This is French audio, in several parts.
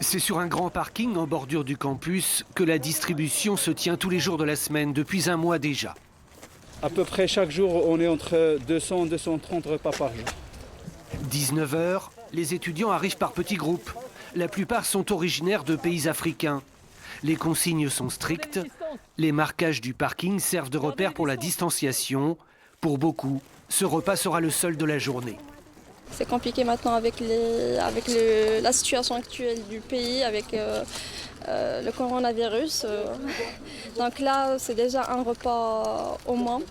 C'est sur un grand parking en bordure du campus que la distribution se tient tous les jours de la semaine, depuis un mois déjà. À peu près chaque jour, on est entre 200 et 230 repas par jour. 19 h, les étudiants arrivent par petits groupes. La plupart sont originaires de pays africains. Les consignes sont strictes. Les marquages du parking servent de repère pour la distanciation. Pour beaucoup, ce repas sera le seul de la journée. C'est compliqué maintenant avec la situation actuelle du pays, avec le coronavirus. Donc là, c'est déjà un repas au moins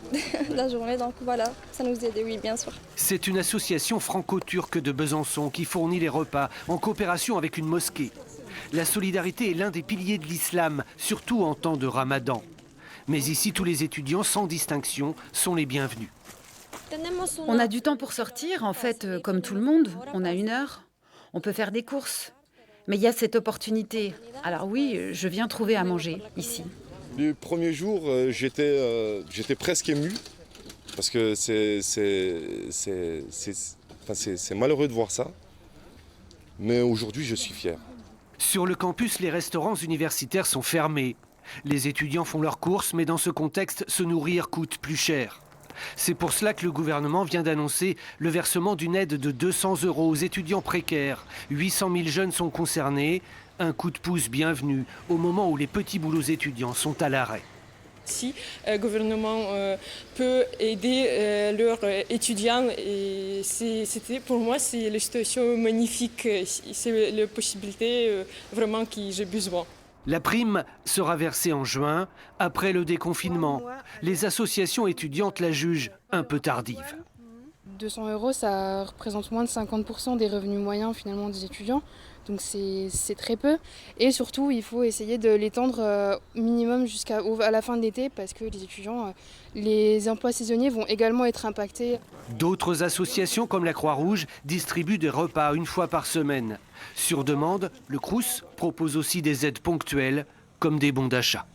de la journée. Donc voilà, ça nous aide, oui, bien sûr. C'est une association franco-turque de Besançon qui fournit les repas en coopération avec une mosquée. La solidarité est l'un des piliers de l'islam, surtout en temps de ramadan. Mais ici, tous les étudiants, sans distinction, sont les bienvenus. On a du temps pour sortir, en fait, comme tout le monde. On a 1 heure. On peut faire des courses. Mais il y a cette opportunité. Alors oui, je viens trouver à manger ici. Du premier jour, j'étais presque ému. Parce que c'est malheureux de voir ça. Mais aujourd'hui, je suis fier. Sur le campus, les restaurants universitaires sont fermés. Les étudiants font leurs courses, mais dans ce contexte, se nourrir coûte plus cher. C'est pour cela que le gouvernement vient d'annoncer le versement d'une aide de 200 € aux étudiants précaires. 800 000 jeunes sont concernés. Un coup de pouce bienvenu au moment où les petits boulots étudiants sont à l'arrêt. Si le gouvernement peut aider leurs étudiants, et pour moi, c'est une situation magnifique. C'est la possibilité vraiment que j'ai besoin. La prime sera versée en juin, après le déconfinement. Les associations étudiantes la jugent un peu tardive. 200 €, ça représente moins de 50% des revenus moyens finalement des étudiants. Donc c'est très peu. Et surtout, il faut essayer de l'étendre minimum jusqu'à la fin de l'été parce que les étudiants, les emplois saisonniers vont également être impactés. D'autres associations comme la Croix-Rouge distribuent des repas 1 fois par semaine. Sur demande, le Crous propose aussi des aides ponctuelles comme des bons d'achat.